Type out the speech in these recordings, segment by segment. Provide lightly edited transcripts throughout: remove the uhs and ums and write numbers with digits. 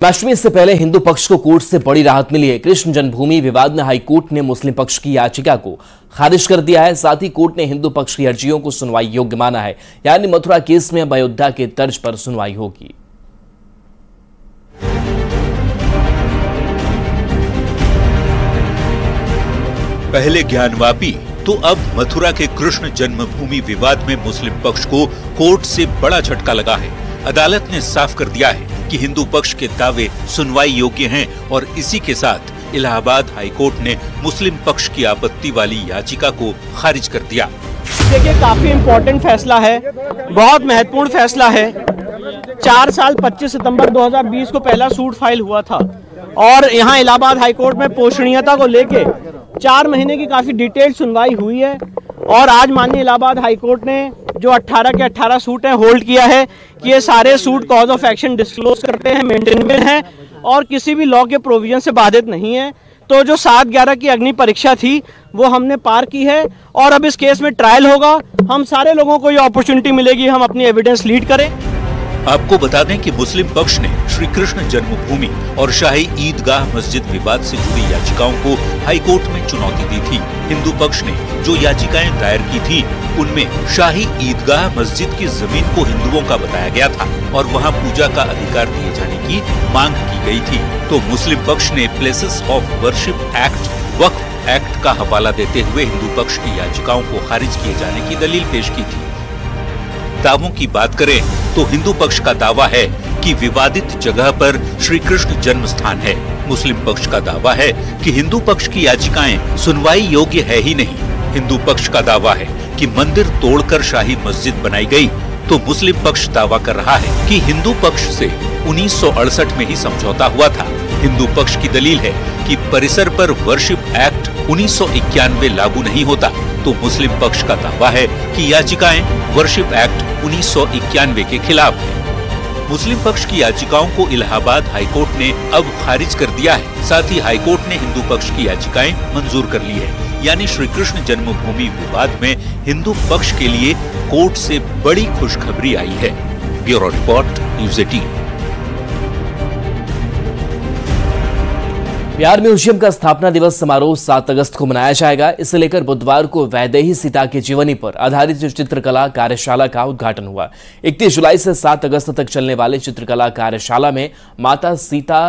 जन्माष्टमी से पहले हिंदू पक्ष को कोर्ट से बड़ी राहत मिली है। कृष्ण जन्मभूमि विवाद में हाई कोर्ट ने मुस्लिम पक्ष की याचिका को खारिज कर दिया है। साथ ही कोर्ट ने हिंदू पक्ष की अर्जियों को सुनवाई योग्य माना है। यानी मथुरा केस में अब अयोध्या के तर्ज पर सुनवाई होगी। पहले ज्ञानवापी तो अब मथुरा के कृष्ण जन्मभूमि विवाद में मुस्लिम पक्ष को कोर्ट से बड़ा झटका लगा है। अदालत ने साफ कर दिया है कि हिंदू पक्ष के दावे सुनवाई योग्य हैं और इसी के साथ इलाहाबाद हाई कोर्ट ने मुस्लिम पक्ष की आपत्ति वाली याचिका को खारिज कर दिया। देखिए, काफी इम्पोर्टेंट फैसला है, बहुत महत्वपूर्ण फैसला है। 4 साल 25 सितंबर 2020 को पहला सूट फाइल हुआ था और यहाँ इलाहाबाद हाई कोर्ट में पोषणीयता को लेके 4 महीने की काफी डिटेल सुनवाई हुई है और आज माननीय इलाहाबाद हाई कोर्ट ने जो 18 के 18 सूट हैं होल्ड किया है कि ये सारे suit cause of action disclose करते हैं, मेंटेनेबल हैं और किसी भी लॉ के प्रोविजन से बाधित नहीं है। तो जो 7/11 की अग्नि परीक्षा थी वो हमने पार की है और अब इस केस में ट्रायल होगा। हम सारे लोगों को ये अपॉर्चुनिटी मिलेगी, हम अपनी एविडेंस लीड करें। आपको बता दें कि मुस्लिम पक्ष ने श्री कृष्ण जन्मभूमि और शाही ईदगाह मस्जिद विवाद से जुड़ी याचिकाओं को हाई कोर्ट में चुनौती दी थी। हिंदू पक्ष ने जो याचिकाएं दायर की थी उनमें शाही ईदगाह मस्जिद की जमीन को हिंदुओं का बताया गया था और वहां पूजा का अधिकार दिए जाने की मांग की गई थी। तो मुस्लिम पक्ष ने places of worship act, Waqf act का हवाला देते हुए हिंदू पक्ष की याचिकाओं को खारिज किए जाने की दलील पेश की थी। दावों की बात करें तो हिंदू पक्ष का दावा है कि विवादित जगह पर श्री कृष्ण जन्म स्थान है। मुस्लिम पक्ष का दावा है कि हिंदू पक्ष की याचिकाएं सुनवाई योग्य है ही नहीं। हिंदू पक्ष का दावा है कि मंदिर तोड़कर शाही मस्जिद बनाई गई, तो मुस्लिम पक्ष दावा कर रहा है कि हिंदू पक्ष से 1968 में ही समझौता हुआ था। हिंदू पक्ष की दलील है कि परिसर पर वर्शिप एक्ट 1991 लागू नहीं होता, तो मुस्लिम पक्ष का दावा है कि याचिकाएं वर्शिप एक्ट 1991 के खिलाफ है। मुस्लिम पक्ष की याचिकाओं को इलाहाबाद हाईकोर्ट ने अब खारिज कर दिया है। साथ ही हाईकोर्ट ने हिंदू पक्ष की याचिकाएं मंजूर कर ली है। यानी श्री कृष्ण जन्मभूमि विवाद में हिंदू पक्ष के लिए कोर्ट से बड़ी खुशखबरी आई है। Bureau report, news 18। Bihar museum का स्थापना दिवस समारोह 7 अगस्त को मनाया जाएगा। इसे लेकर बुधवार को वैदेही सीता की जीवनी पर आधारित चित्रकला कार्यशाला का उद्घाटन हुआ। 31 जुलाई से 7 अगस्त तक चलने वाले चित्रकला कार्यशाला में माता सीता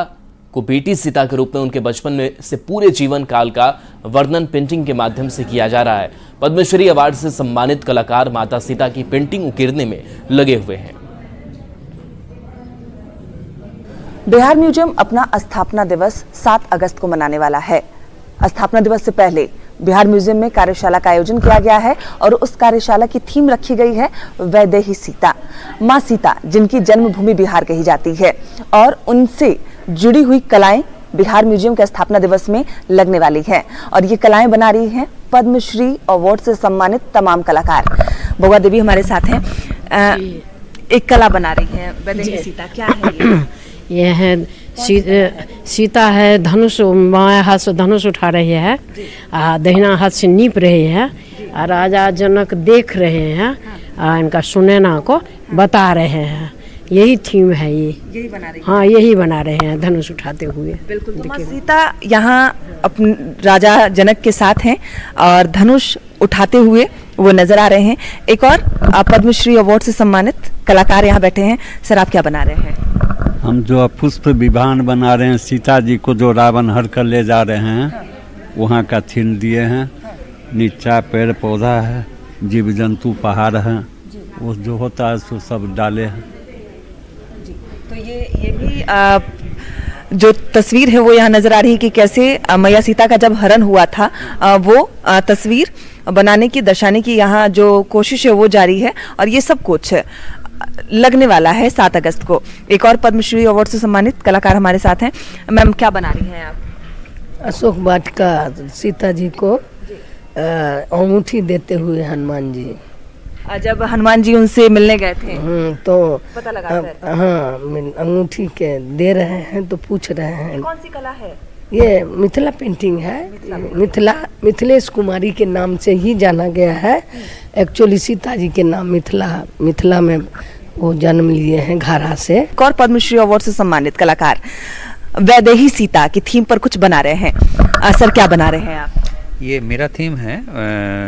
को बेटी सीता के रूप में उनके बचपन में से पूरे जीवन काल का वर्णन पेंटिंग के माध्यम से किया जा रहा है। पद्मश्री अवार्ड से सम्मानित कलाकार माता सीता की पेंटिंग उकेरने में लगे हुए हैं। बिहार म्यूजियम अपना स्थापना दिवस 7 अगस्त को मनाने वाला है। स्थापना दिवस से पहले बिहार म्यूजियम में कार्यशाला का आयोजन किया गया है और उस कार्यशाला की थीम रखी गई है वैदेही सीता। मां सीता जिनकी जन्मभूमि बिहार कही जाती है और उनसे जुड़ी हुई कलाएं बिहार म्यूजियम के स्थापना दिवस में लगने वाली है और ये कलाएं बना रही हैं पद्मश्री अवार्ड से सम्मानित तमाम कलाकार। बउआ देवी हमारे साथ हैं, एक कला बना रही है वैदेही सीता, क्या है ये? ये है सीता है, धनुष बाएं हाथ से धनुष उठा रही है, दाहिना हाथ से नीप रही है और राजा जनक देख रहे हैं, इनका सुनैना को बता रहे हैं। यही थीम है, यही बना रही है। हाँ, यही बना रहे हैं धनुष उठाते हुए। बिल्कुल, तो मां सीता यहाँ अपने राजा जनक के साथ हैं और धनुष उठाते हुए वो नजर आ रहे हैं। एक और पद्मश्री अवार्ड से सम्मानित कलाकार यहाँ बैठे हैं। सर, आप क्या बना रहे हैं? हम जो पुष्प विमान बना रहे हैं, सीता जी को जो रावण हर कर ले जा रहे हैं वहाँ का थीम दिए हैं। नीचा पेड़ पौधा है, जीव जंतु पहाड़ है, वो जो होता है सो सब डाले हैं। तो ये भी जो तस्वीर है वो यहाँ नजर आ रही है कि कैसे मैया सीता का जब हरण हुआ था वो तस्वीर बनाने की, दर्शाने की यहाँ जो कोशिश है वो जारी है और ये सब कुछ लगने वाला है 7 अगस्त को। एक और पद्मश्री अवार्ड से सम्मानित कलाकार हमारे साथ हैं। मैम, क्या बना रही हैं आप? अशोक वाटिका सीता जी को अंगूठी देते हुए हनुमान जी, जब हनुमान जी उनसे मिलने गए थे तो पता लगा। हाँ, अंगूठी के दे रहे हैं तो पूछ रहे हैं कौन सी कला है? ये मिथिला पेंटिंग है। मिथिलेश कुमारी के नाम से ही जाना गया है। एक्चुअली सीता जी के नाम मिथिला में वो जन्म लिए हैं घारा से। और पद्मश्री अवार्ड से सम्मानित कलाकार वैदेही सीता की थीम पर कुछ बना रहे हैं। सर क्या बना रहे हैं आप? ये मेरा थीम है,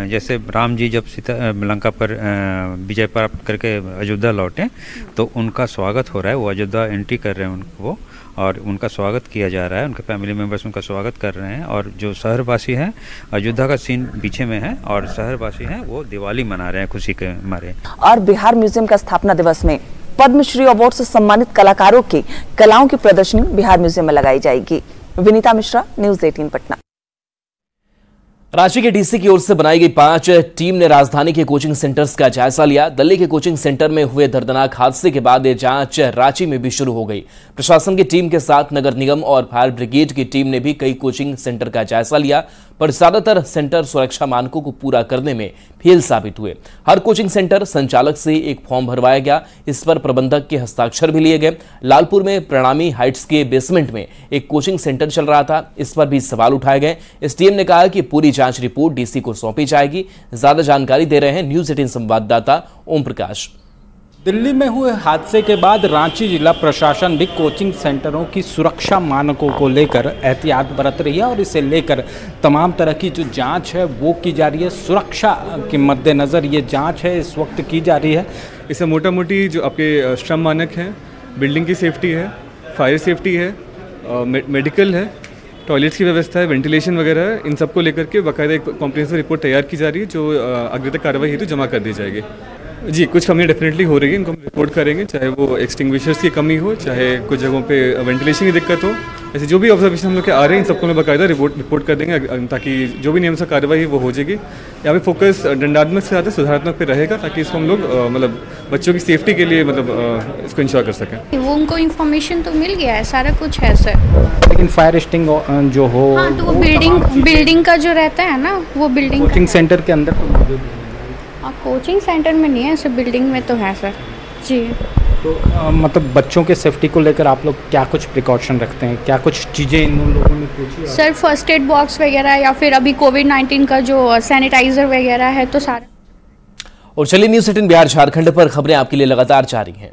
जैसे राम जी जब सीता लंका पर विजय प्राप्त करके अयोध्या लौटे तो उनका स्वागत हो रहा है, वो अयोध्या एंट्री कर रहे हैं उनको और उनका स्वागत किया जा रहा है, उनके फैमिली मेम्बर्स उनका स्वागत कर रहे हैं और जो शहरवासी हैं, अयोध्या का सीन पीछे में है और शहरवासी हैं वो दिवाली मना रहे हैं खुशी के मारे। और बिहार म्यूजियम का स्थापना दिवस में पद्मश्री अवार्ड से सम्मानित कलाकारों की कलाओं की प्रदर्शनी बिहार म्यूजियम में लगाई जाएगी। विनीता मिश्रा, न्यूज़ 18 पटना। रांची के डीसी की ओर से बनाई गई 5 टीम ने राजधानी के कोचिंग सेंटर्स का जायजा लिया। दिल्ली के कोचिंग सेंटर में हुए दर्दनाक हादसे के बाद ये जांच रांची में भी शुरू हो गई। प्रशासन की टीम के साथ नगर निगम और फायर ब्रिगेड की टीम ने भी कई कोचिंग सेंटर का जायजा लिया, पर ज्यादातर सेंटर सुरक्षा मानकों को पूरा करने में फेल साबित हुए। हर कोचिंग सेंटर संचालक से एक फॉर्म भरवाया गया, इस पर प्रबंधक के हस्ताक्षर भी लिए गए। लालपुर में प्रणामी हाइट्स के बेसमेंट में एक कोचिंग सेंटर चल रहा था, इस पर भी सवाल उठाए गए। इस टीम ने कहा कि पूरी जांच रिपोर्ट डीसी को सौंपी जाएगी। ज्यादा जानकारी दे रहे हैं न्यूज़ 18 संवाददाता ओम प्रकाश। दिल्ली में हुए हादसे के बाद रांची जिला प्रशासन भी कोचिंग सेंटरों की सुरक्षा मानकों को लेकर एहतियात बरत रही है और इसे लेकर तमाम तरह की जो जांच है वो की जा रही है। सुरक्षा के मद्देनज़र ये जांच है इस वक्त की जा रही है। इसमें मोटा मोटी जो आपके श्रम मानक हैं, बिल्डिंग की सेफ्टी है, फायर सेफ्टी है, मेडिकल है, टॉयलेट्स की व्यवस्था है, वेंटिलेशन वगैरह है, इन सबको लेकर के बाकायदा एक कॉम्प्रिहेंसिव रिपोर्ट तैयार की जा रही है जो अग्रिम कार्रवाई हेतु जमा कर दी जाएगी। जी, कुछ कमियाँ डेफिनेटली हो रही है, इनको हम रिपोर्ट करेंगे, चाहे वो एक्सटिंग्विशर्स की कमी हो, चाहे कुछ जगहों पे वेंटिलेशन की दिक्कत हो। ऐसे जो भी ऑब्जर्वेशन हम लोग के आ रहे हैं इन सबको मैं बाकायदा रिपोर्ट कर देंगे ताकि जो भी नियम से कार्रवाई है वो हो जाएगी। यहाँ पे फोकस दंडात्मक से ज़्यादा सुधारात्मक पे रहेगा ताकि इसको हम लोग मतलब बच्चों की सेफ्टी के लिए मतलब इसको इंश्योर कर सकें। वो उनको इन्फॉर्मेशन तो मिल गया है, सारा कुछ है सर, लेकिन फायर एक्सटिंग जो हो हाँ, तो वो बिल्डिंग का जो रहता है ना वो बिल्डिंग कोचिंग सेंटर के अंदर तो मौजूद है। कोचिंग सेंटर में नहीं है, सिर्फ बिल्डिंग में तो है सर। जी, तो मतलब बच्चों के सेफ्टी को लेकर आप लोग क्या कुछ प्रिकॉशन रखते हैं, क्या कुछ चीज़ें इन लोगों ने पूछी? सर फर्स्ट एड बॉक्स वगैरह या फिर अभी कोविड-19 का जो सैनिटाइजर वगैरह है तो सारा। और चलिए न्यूज़ 18 बिहार झारखंड पर खबरें आपके लिए लगातार जारी हैं।